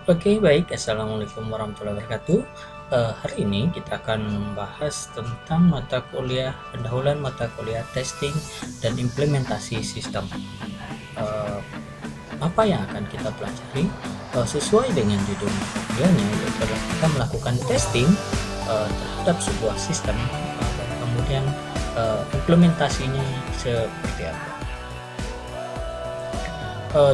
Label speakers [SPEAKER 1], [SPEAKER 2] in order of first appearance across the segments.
[SPEAKER 1] Oke, baik. Assalamualaikum warahmatullahi wabarakatuh. Hari ini kita akan membahas tentang mata kuliah pendahuluan mata kuliah testing dan implementasi sistem. Eh, Apa yang akan kita pelajari? Sesuai dengan judul mata kuliahnya, yaitu adalah kita melakukan testing terhadap sebuah sistem, dan kemudian implementasinya seperti apa.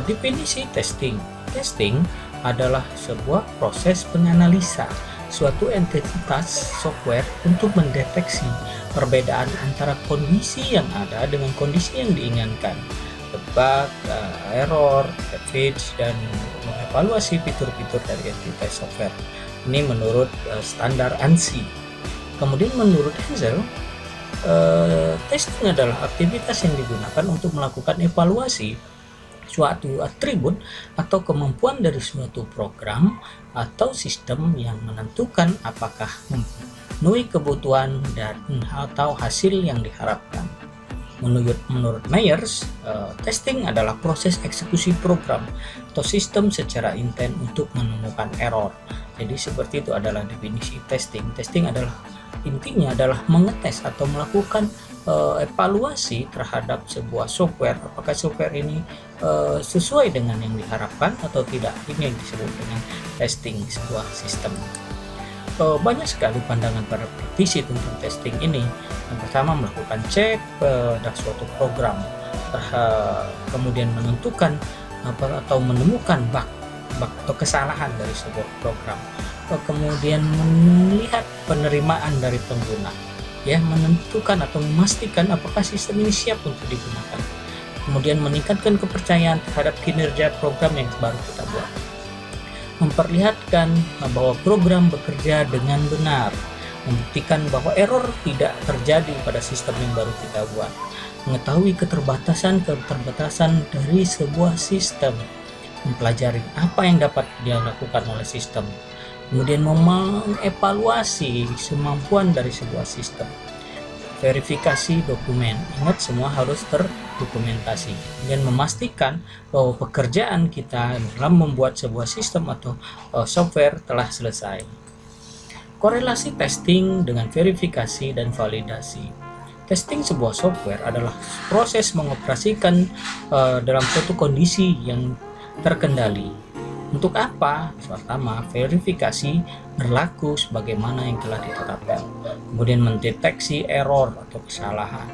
[SPEAKER 1] Definisi testing. Testing adalah sebuah proses penganalisa suatu entitas software untuk mendeteksi perbedaan antara kondisi yang ada dengan kondisi yang diinginkan, bug, error, damage, dan mengevaluasi fitur-fitur dari entitas software. Ini menurut standar ANSI. Kemudian menurut Hazel, testing adalah aktivitas yang digunakan untuk melakukan evaluasi suatu atribut atau kemampuan dari suatu program atau sistem yang menentukan apakah memenuhi kebutuhan dan atau hasil yang diharapkan. Menurut Myers, testing adalah proses eksekusi program atau sistem secara intent untuk menemukan error. Jadi seperti itu adalah definisi testing. Testing adalah intinya adalah mengetes atau melakukan evaluasi terhadap sebuah software, apakah software ini sesuai dengan yang diharapkan atau tidak. Ini yang disebut dengan testing sebuah sistem. Banyak sekali pandangan para praktisi tentang testing ini. Yang pertama, melakukan cek pada suatu program, kemudian menentukan atau menemukan bug atau kesalahan dari sebuah program, kemudian melihat penerimaan dari pengguna, ya, menentukan atau memastikan apakah sistem ini siap untuk digunakan, kemudian meningkatkan kepercayaan terhadap kinerja program yang baru kita buat, memperlihatkan bahwa program bekerja dengan benar, membuktikan bahwa error tidak terjadi pada sistem yang baru kita buat, mengetahui keterbatasan dari sebuah sistem, mempelajari apa yang dapat dilakukan oleh sistem, kemudian mengevaluasi kemampuan dari sebuah sistem, verifikasi dokumen, ingat semua harus terdokumentasi, dan memastikan bahwa pekerjaan kita dalam membuat sebuah sistem atau software telah selesai. Korelasi testing dengan verifikasi dan validasi. Testing sebuah software adalah proses mengoperasikan dalam suatu kondisi yang terkendali. Untuk apa? Pertama, verifikasi berlaku sebagaimana yang telah ditetapkan. Kemudian mendeteksi error atau kesalahan.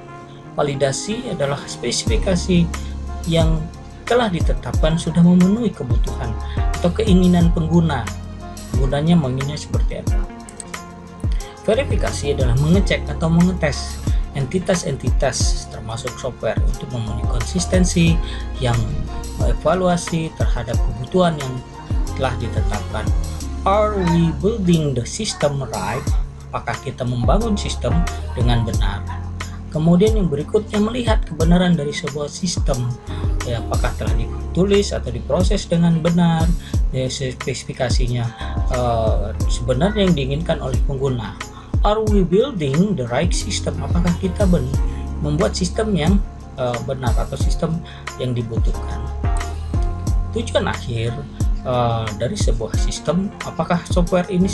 [SPEAKER 1] Validasi adalah spesifikasi yang telah ditetapkan sudah memenuhi kebutuhan atau keinginan pengguna. Penggunanya menginginnya seperti apa? Verifikasi adalah mengecek atau mengetes entitas-entitas termasuk software untuk memenuhi konsistensi yang evaluasi terhadap kebutuhan yang telah ditetapkan. Are we building the system right? Apakah kita membangun sistem dengan benar? Kemudian yang berikutnya, melihat kebenaran dari sebuah sistem, ya, apakah telah ditulis atau diproses dengan benar, ya, spesifikasinya sebenarnya yang diinginkan oleh pengguna. Are we building the right system? Apakah kita membuat sistem yang benar atau sistem yang dibutuhkan? Tujuan akhir dari sebuah sistem, apakah software ini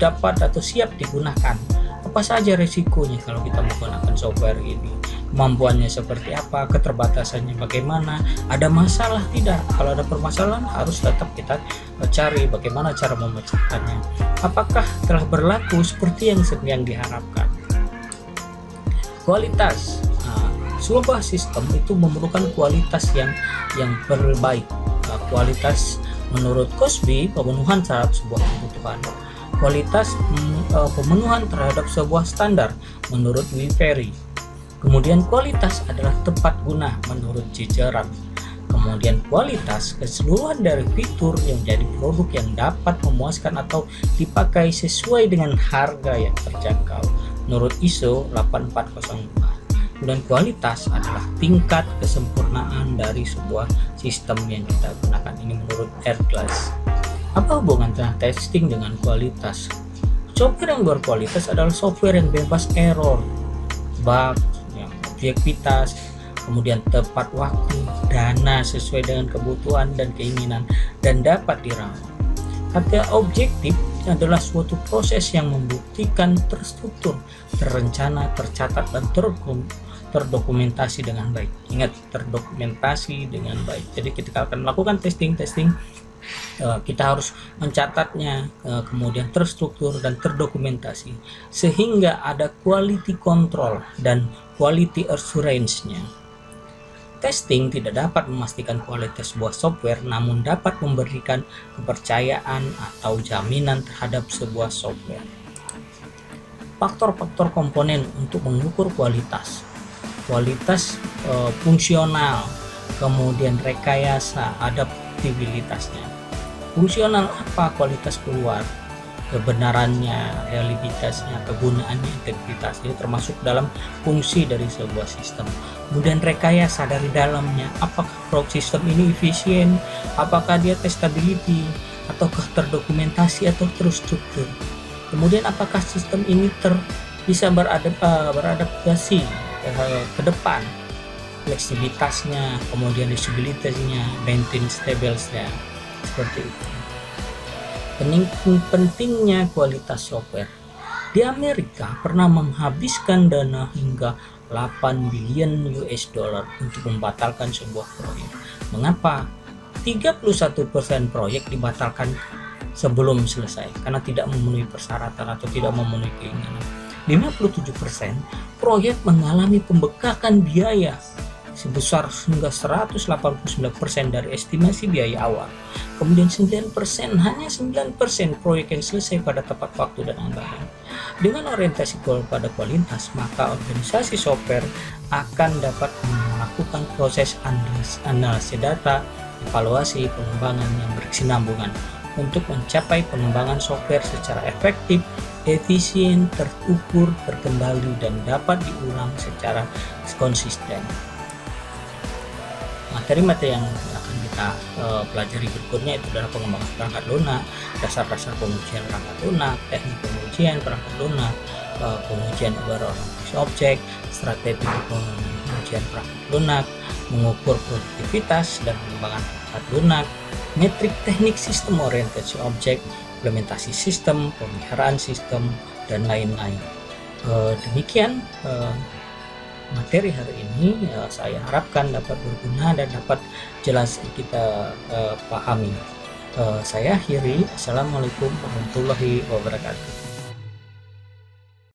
[SPEAKER 1] dapat atau siap digunakan? Apa saja resikonya kalau kita menggunakan software ini? Kemampuannya seperti apa? Keterbatasannya bagaimana? Ada masalah tidak? Kalau ada permasalahan harus tetap kita cari bagaimana cara memecahkannya. Apakah telah berlaku seperti yang diharapkan? Kualitas. Sebuah sistem itu memerlukan kualitas yang terbaik. Kualitas menurut Cosby, pemenuhan terhadap sebuah kebutuhan. Kualitas pemenuhan terhadap sebuah standar menurut Wiveri. Kemudian kualitas adalah tepat guna menurut Ciceran. Kemudian kualitas keseluruhan dari fitur yang jadi produk yang dapat memuaskan atau dipakai sesuai dengan harga yang terjangkau menurut ISO 8402. Dan kualitas adalah tingkat kesempurnaan dari sebuah sistem yang kita gunakan. Ini menurut Erglas. Apa hubungan antara testing dengan kualitas? Software yang berkualitas adalah software yang bebas error, bug, yang objektivitas, kemudian tepat waktu, dana sesuai dengan kebutuhan dan keinginan, dan dapat dirawat. Kata objektif adalah suatu proses yang membuktikan terstruktur, terencana, tercatat, dan terdokumentasi dengan baik. Ingat, terdokumentasi dengan baik. Jadi ketika akan melakukan testing, kita harus mencatatnya, kemudian terstruktur dan terdokumentasi, sehingga ada quality control dan quality assurance-nya. Testing tidak dapat memastikan kualitas sebuah software, namun dapat memberikan kepercayaan atau jaminan terhadap sebuah software. Faktor-faktor komponen untuk mengukur kualitas fungsional, kemudian rekayasa, adaptabilitasnya. Fungsional apa? Kualitas keluar, kebenarannya, reliabilitasnya, kegunaannya, integritasnya, termasuk dalam fungsi dari sebuah sistem. Kemudian rekayasa dari dalamnya, apakah sistem ini efisien, apakah dia testability, ataukah terdokumentasi atau terstruktur. Kemudian apakah sistem ini bisa beradaptasi ke depan, fleksibilitasnya, kemudian usabilitasnya, maintenance stability-nya, seperti itu. Pentingnya kualitas software. Di Amerika pernah menghabiskan dana hingga 8 billion US dollar untuk membatalkan sebuah proyek. Mengapa? 31% proyek dibatalkan sebelum selesai karena tidak memenuhi persyaratan atau tidak memenuhi keinginan. 57% proyek mengalami pembengkakan biaya sebesar hingga 189% dari estimasi biaya awal. Kemudian 9%, hanya 9% proyek yang selesai pada tepat waktu dan anggaran. Dengan orientasi pada kualitas, maka organisasi software akan dapat melakukan proses analisis data, evaluasi, pengembangan yang berkesinambungan untuk mencapai pengembangan software secara efektif, efisien, terukur, terkendali, dan dapat diulang secara konsisten. Materi-materi yang akan kita pelajari berikutnya itu adalah pengembangan perangkat lunak, dasar-dasar pengujian perangkat lunak, teknik pengujian perangkat lunak, pengujian overall objek, strategi pengujian perangkat lunak, mengukur produktivitas dan pengembangan perangkat lunak, metrik teknik sistem orientasi objek, implementasi sistem, pemeliharaan sistem, dan lain-lain. Demikian materi hari ini, saya harapkan dapat berguna dan dapat jelas kita pahami. Saya akhiri. Assalamualaikum warahmatullahi wabarakatuh.